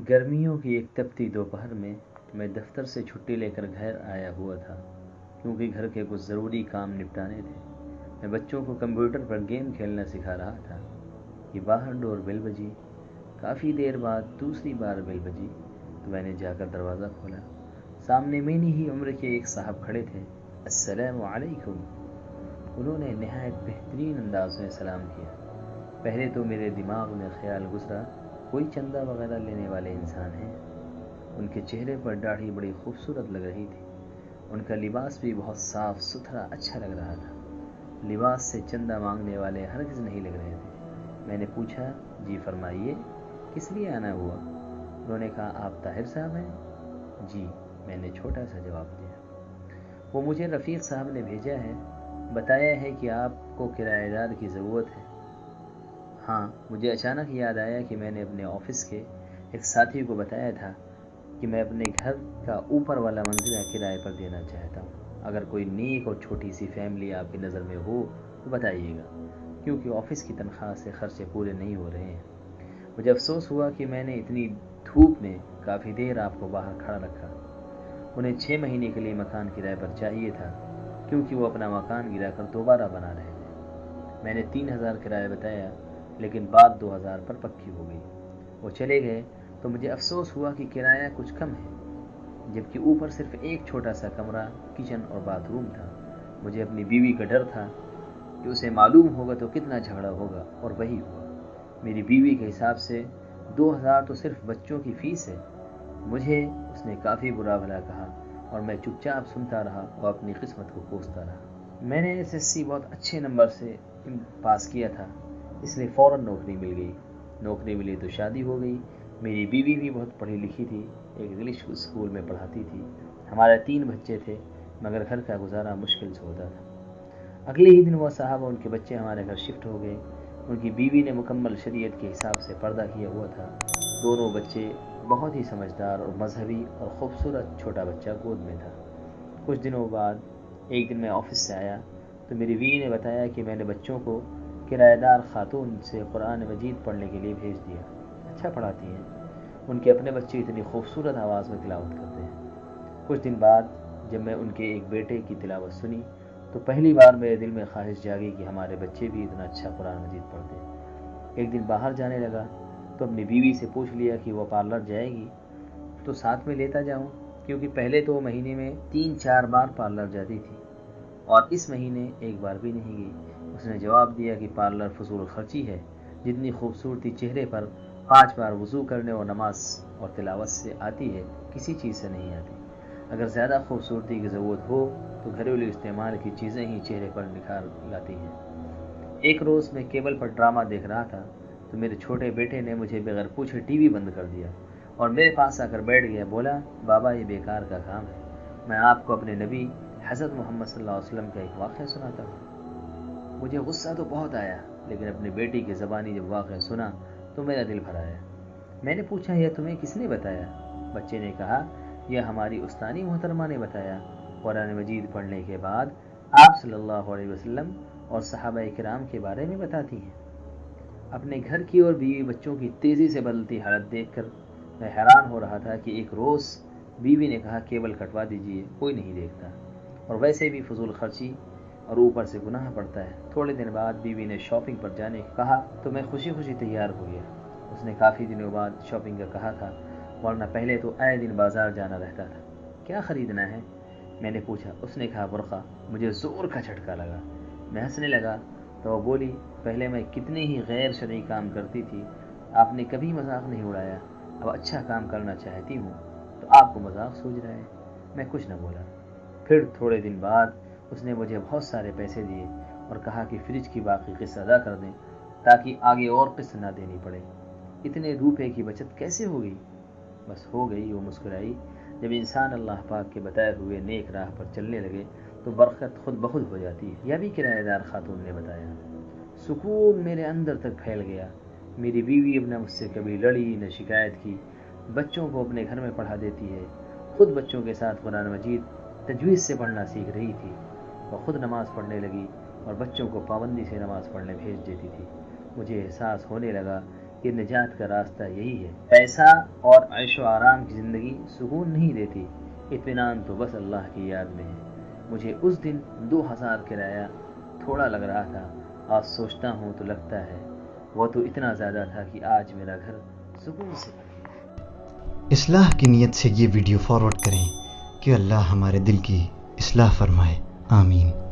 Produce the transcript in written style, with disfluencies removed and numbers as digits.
गर्मियों की एक तपती दोपहर में मैं दफ्तर से छुट्टी लेकर घर आया हुआ था, क्योंकि घर के कुछ ज़रूरी काम निपटाने थे। मैं बच्चों को कंप्यूटर पर गेम खेलना सिखा रहा था कि बाहर डोर बेल बजी। काफ़ी देर बाद दूसरी बार बेल बजी तो मैंने जाकर दरवाज़ा खोला। सामने मेरी ही उम्र के एक साहब खड़े थे। अस्सलामु अलैकुम। उन्होंने नहायत बेहतरीन अंदाज में सलाम किया। पहले तो मेरे दिमाग में ख्याल गुजरा कोई चंदा वगैरह लेने वाले इंसान हैं। उनके चेहरे पर दाढ़ी बड़ी खूबसूरत लग रही थी। उनका लिबास भी बहुत साफ सुथरा अच्छा लग रहा था। लिबास से चंदा मांगने वाले हरगिज़ नहीं लग रहे थे। मैंने पूछा, जी फरमाइए, किस लिए आना हुआ? उन्होंने कहा, आप ताहिर साहब हैं? जी, मैंने छोटा सा जवाब दिया। वो मुझे रफ़ीक साहब ने भेजा है, बताया है कि आपको किराएदार की ज़रूरत है। हाँ, मुझे अचानक याद आया कि मैंने अपने ऑफिस के एक साथी को बताया था कि मैं अपने घर का ऊपर वाला मंजिला किराए पर देना चाहता हूँ। अगर कोई नेक और छोटी सी फैमिली आपकी नज़र में हो तो बताइएगा, क्योंकि ऑफिस की तनख्वाह से खर्चे पूरे नहीं हो रहे हैं। मुझे अफसोस हुआ कि मैंने इतनी धूप में काफ़ी देर आपको बाहर खड़ा रखा। उन्हें 6 महीने के लिए मकान किराए पर चाहिए था, क्योंकि वो अपना मकान गिरा कर दोबारा बना रहे थे। मैंने 3,000 किराया बताया, लेकिन बात 2,000 पर पक्की हो गई। वो चले गए तो मुझे अफसोस हुआ कि किराया कुछ कम है, जबकि ऊपर सिर्फ एक छोटा सा कमरा, किचन और बाथरूम था। मुझे अपनी बीवी का डर था कि उसे मालूम होगा तो कितना झगड़ा होगा, और वही हुआ। मेरी बीवी के हिसाब से 2,000 तो सिर्फ बच्चों की फीस है। मुझे उसने काफ़ी बुरा भला कहा और मैं चुपचाप सुनता रहा और अपनी किस्मत को कोसता रहा। मैंने SSC बहुत अच्छे नंबर से पास किया था, इसलिए फ़ौरन नौकरी मिल गई। नौकरी मिली तो शादी हो गई। मेरी बीवी भी बहुत पढ़ी लिखी थी, एक इंग्लिश स्कूल में पढ़ाती थी। हमारे 3 बच्चे थे, मगर घर का गुजारा मुश्किल से होता था। अगले ही दिन वो साहब और उनके बच्चे हमारे घर शिफ्ट हो गए। उनकी बीवी ने मुकम्मल शरीयत के हिसाब से पर्दा किया हुआ था। दोनों बच्चे बहुत ही समझदार और मजहबी, और ख़ूबसूरत छोटा बच्चा गोद में था। कुछ दिनों बाद एक दिन मैं ऑफिस से आया तो मेरी बीवी ने बताया कि मैंने बच्चों को किराएदार खातून से कुरान मजीद पढ़ने के लिए भेज दिया। अच्छा पढ़ाती हैं। उनके अपने बच्चे इतनी खूबसूरत आवाज़ में तिलावत करते हैं। कुछ दिन बाद जब मैं उनके एक बेटे की तिलावत सुनी तो पहली बार मेरे दिल में ख्वाहिश जागी कि हमारे बच्चे भी इतना अच्छा कुरान मजीद पढ़ते। एक दिन बाहर जाने लगा तो अपनी बीवी से पूछ लिया कि वो पार्लर जाएगी तो साथ में लेता जाऊं, क्योंकि पहले तो महीने में 3-4 बार पार्लर जाती थी और इस महीने एक बार भी नहीं गई। उसने जवाब दिया कि पार्लर फजूल खर्ची है। जितनी खूबसूरती चेहरे पर 5 बार वज़ू करने और नमाज और तिलावत से आती है, किसी चीज़ से नहीं आती। अगर ज़्यादा खूबसूरती की ज़रूरत हो तो घरेलू इस्तेमाल की चीज़ें ही चेहरे पर निखार लाती हैं। एक रोज़ मैं केबल पर ड्रामा देख रहा था तो मेरे छोटे बेटे ने मुझे बगैर पूछे टीवी बंद कर दिया और मेरे पास आकर बैठ गया। बोला, बाबा ये बेकार का काम है, मैं आपको अपने नबी हज़रत मोहम्मद सल्लल्लाहु अलैहि वसल्लम का एक वाक़या सुनाता हूँ। मुझे गुस्सा तो बहुत आया, लेकिन अपनी बेटी की ज़बानी जब वाक़या सुना तो मेरा दिल भर आया। मैंने पूछा, यह तुम्हें किसने बताया? बच्चे ने कहा, यह हमारी उस्तानी मोहतरमा ने बताया। कुरान मजीद पढ़ने के बाद आप सल्लल्लाहु अलैहि वसल्लम और सहाबा किराम के बारे में बताती हैं। अपने घर की और बीवी बच्चों की तेज़ी से बदलती हालत देखकर मैं हैरान हो रहा था कि एक रोज़ बीवी ने कहा, केबल कटवा दीजिए, कोई नहीं देखता, और वैसे भी फजूल खर्ची और ऊपर से गुनाह पड़ता है। थोड़े दिन बाद बीवी ने शॉपिंग पर जाने को कहा तो मैं खुशी खुशी तैयार हो गया। उसने काफ़ी दिनों बाद शॉपिंग का कहा था, वरना पहले तो आए दिन बाजार जाना रहता था। क्या ख़रीदना है? मैंने पूछा। उसने कहा, बुर्का। मुझे ज़ोर का झटका लगा। मैं हंसने लगा तो वो बोली, पहले मैं कितने ही गैर शरई काम करती थी, आपने कभी मजाक नहीं उड़ाया। अब अच्छा काम करना चाहती हूँ तो आपको मजाक सूझ रहा है। मैं कुछ न बोला। फिर थोड़े दिन बाद उसने मुझे बहुत सारे पैसे दिए और कहा कि फ्रिज की बाकी किस्त अदा कर दें, ताकि आगे और किस्त ना देनी पड़े। इतने रुपए की बचत कैसे हो गई? बस हो गई, वो मुस्कुराई। जब इंसान अल्लाह पाक के बताए हुए नेक राह पर चलने लगे तो बरकत खुद बखुद हो जाती है। यह भी किराएदार खातून ने बताया। सुकून मेरे अंदर तक फैल गया। मेरी बीवी अब न मुझसे कभी लड़ी न शिकायत की। बच्चों को अपने घर में पढ़ा देती है, खुद बच्चों के साथ कुरान मजीद तजवीज़ से पढ़ना सीख रही थी। वह खुद नमाज़ पढ़ने लगी और बच्चों को पाबंदी से नमाज़ पढ़ने भेज देती थी। मुझे एहसास होने लगा کہ نجات کا راستہ یہی ہے۔ پیسہ اور عیش و آرام کی زندگی سکون نہیں دیتی، اطمینان تو بس اللہ کی یاد میں ہے۔ مجھے اس دن 2000 کرایہ تھوڑا لگ رہا تھا، آج سوچتا ہوں تو لگتا ہے وہ تو اتنا زیادہ تھا کہ آج میرا گھر سکون سے بھر گیا۔ اصلاح کی نیت سے یہ ویڈیو فارورڈ کریں کہ اللہ ہمارے دل کی اصلاح فرمائے، آمین۔